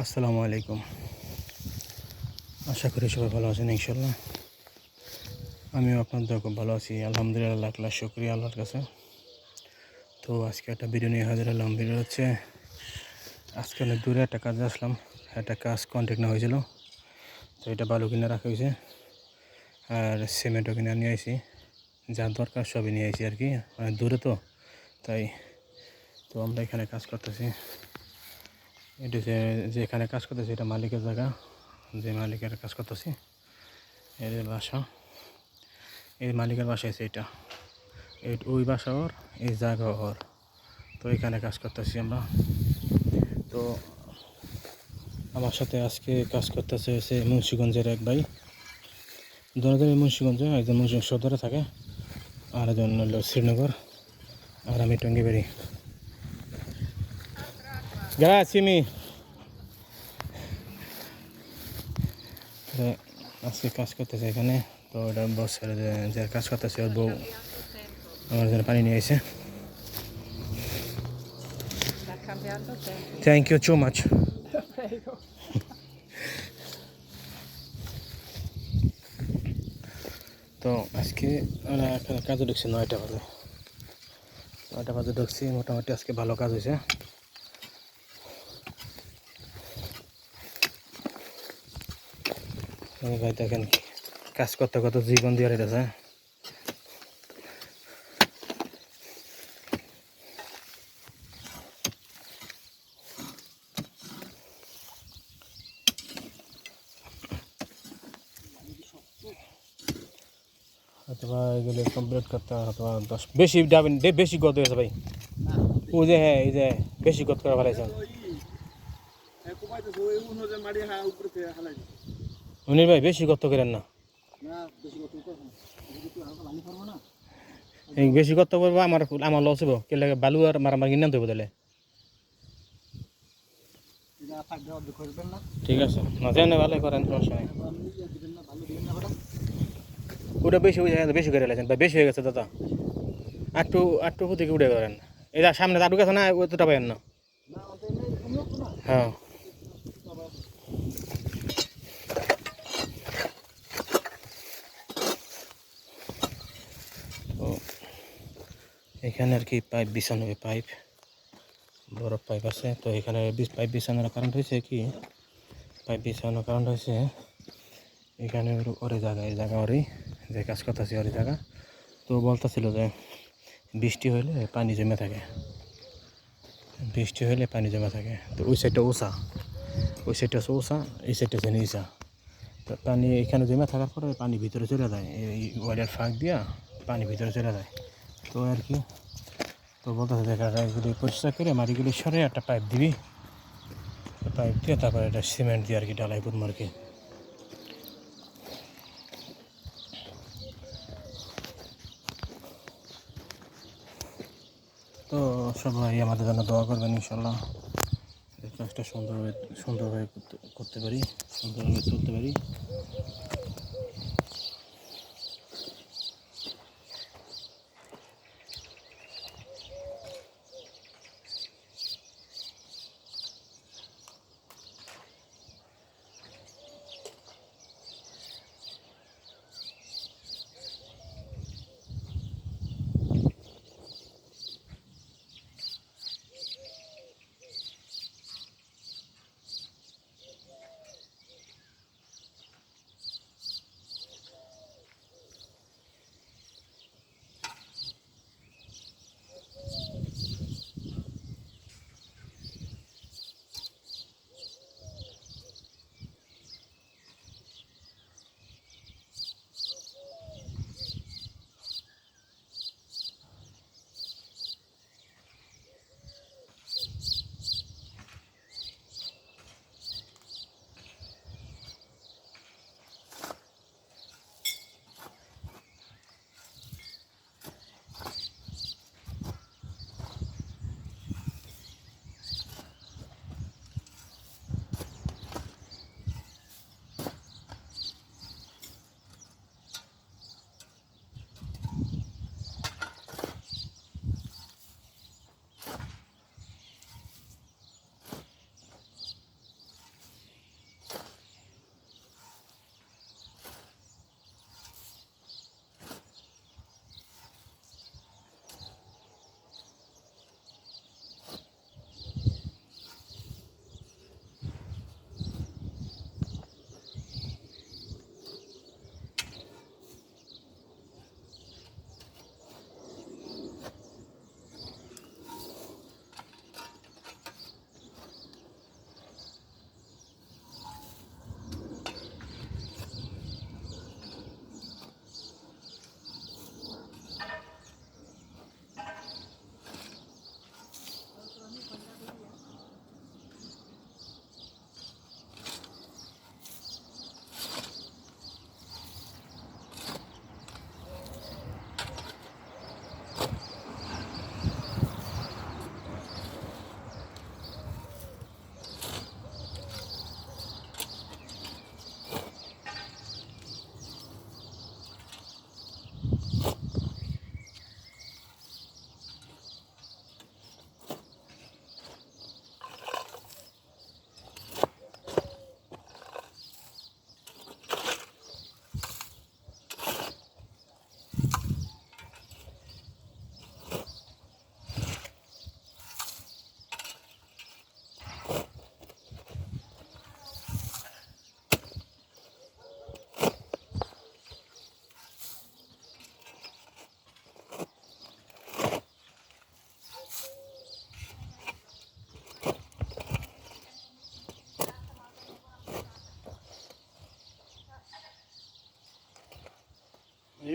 আসসালামু আলাইকুম। আশা করি সবাই ভালো আছেন ইনশাল্লাহ। আমিও আপনাদের খুব ভালো আছি আলহামদুলিল্লাহ। লাখ লাখ শুকরিয়া আল্লাহর কাছে। তো আজকে একটা ভিডিও নিয়ে হাজির হলাম। ভিডিও হচ্ছে আজকে অনেক দূরে একটা কাজে আসলাম। একটা কাজ কন্ট্যাক্ট নেওয়া হয়েছিল, তো এটা বালু কিনে রাখা হয়েছে আর সিমেন্টও কিনে নিয়ে আসি। যা দরকার সবই নিয়ে আসি আর কি, অনেক দূরে তো তাই। তো আমরা এখানে কাজ করতেছি। এটা যে এখানে কাজ করতেছি এটা মালিকের জায়গা, যে মালিকের কাজ করতেছি এর বাসা। এই মালিকের বাসা আছে এটা, ওই বাসা ওর, এই জায়গা ওর। তো এখানে কাজ করতেছি আমরা। তো আমার সাথে আজকে কাজ করতেছে হচ্ছে মুন্সিগঞ্জের এক ভাই। দুজনে মুন্সিগঞ্জে, একজন মুন্সিগঞ্জ সদরে থাকে আর একজন হলো শ্রীনগর, আর আমি টঙ্গিবাড়ি। Grazie mi আজকে কাজ করতেছে এখানে। তো এটা বসের যে কাজ করতেছে ওর বউ আমার জন্য পানি নিয়ে এসে। Thank you so much. তো আজকে আমরা কাজে ঢুকছি 9টা বাজে। 9টা বাজে ঢুকছি, মোটামুটি আজকে ভালো কাজ হয়েছে। ভাই দেখেন কাজ করতে কত জীবন দিয়ে রেখেছে। অথবা এগুলো কমপ্লিট করতে অথবা 10 বেশি যাবেন, বেশি গত হয়েছে ভাই। ও যে হ্যাঁ, এই যে বেশি গত করে ফেলাইছেন উনি ভাই, বেশি গত করেন না। এই বেশি গত করবো আমার আমার লস হবো, কে লাগে বালু আর মারামারি কিনে দেবো তাহলে। ঠিক আছে, না জানে ভালো করেন, সমস্যা নেই। ওটা বেশি হয়ে যায়, বেশি করে ফেলেছেন ভাই, বেশি হয়ে গেছে দাদা। একটু একটু থেকে উঠে করেন। এটা সামনে দাঁড়ু গেছে না, ওতটা পাইেন না। হ্যাঁ, তো এখানে আর কি পাইপ বিছানো, পাইপ বড় পাইপ আছে। তো এখানে পাইপ বিছানোর কারণ হয়েছে কি, পাইপ বিছানোর কারণ হয়েছে এখানে ওরে জায়গা, এই জায়গা ওরই যে কাজ করতেছি ওরই জায়গা। তো বলতেছিল যে বৃষ্টি হইলে পানি জমে থাকে, বৃষ্টি হইলে পানি জমা থাকে। তো ওই সাইডটা ওষা, ওই সাইডটা হচ্ছে ওষা, এই সাইডটা হচ্ছে নিচা। তো পানি এখানে জমে থাকার পরে পানি ভিতরে চলে যায়, এই ওয়ালের ফাঁক দিয়া পানি ভিতরে চলে যায়। তো আর কি, তো বলতেছে দেখা এগুলি পরিষ্কার করে মাটিগুলি সরে একটা পাইপ দিবি, পাইপ দিয়ে তারপরে একটা সিমেন্ট দিয়ে আর কি ঢালাই করবো আর কি। তো সবাই আমাদের জন্য দোয়া করবেন ইনশাল্লাহ, এই কাজটা সুন্দরভাবে করতে পারি, সুন্দরভাবে চলতে পারি।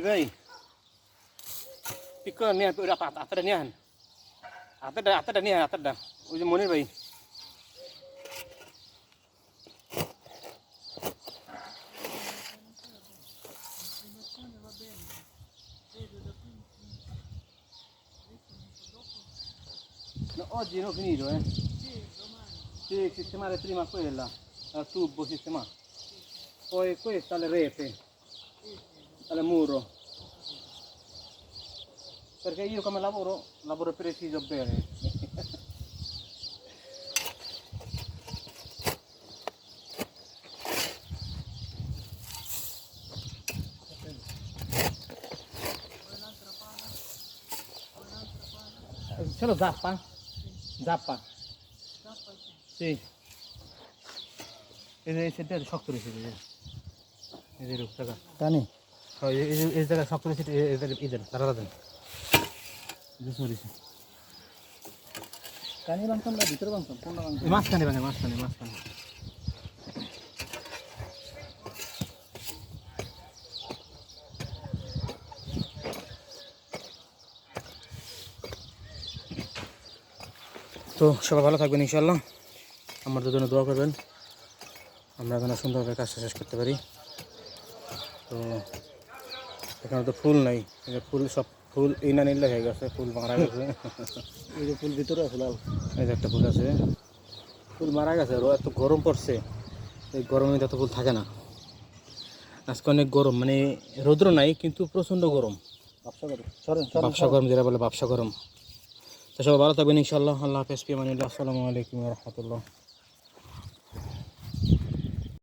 ভাই পিক করে নিয়ে হাতটা নিয়ে আন হাতটা নিয়ে হাতটা ওই যে মনির ভাই No, oggi non ho finito, eh? Sì, sistemare prima quella, al tubo sistemare. Poi questa alle rete, al muro. Perché io come lavoro preciso bene. Ce lo zappa? Zappa? Sì. সেটা শক্ত রয়েছে এদের টাকা টানি এই জায়গা শক্ত রয়েছে এদের দাঁড়া দেন রয়েছে টানি বানতাম না ভিতরে বানতাম কোনটা বানতাম মাঝখানে তো সবাই ভালো থাকবেন ইনশাআল্লাহ আমাদের জন্য দোয়া করবেন আমরা যেন সুন্দরভাবে কাজটা শেষ করতে পারি তো এখানে তো ফুল নাই ফুল সব ফুল এই না নিলে হয়ে গেছে ফুল মারা গেছে এই যে ফুল ভিতরে আছে লাল এই যে একটা ফুল আছে ফুল মারা গেছে এত গরম পড়ছে এই গরমে এত ফুল থাকে না আজকে অনেক গরম মানে রৌদ্র নাই কিন্তু প্রচণ্ড গরম ব্যবসা গরম যেটা বলে ব্যবসা গরম তো সবাই ভালো থাকবেন ইনশাআল্লাহ আল্লাহ হাফেজ ফি আমানিল্লাহ আসসালামু আলাইকুম ওয়া রাহমাতুল্লাহ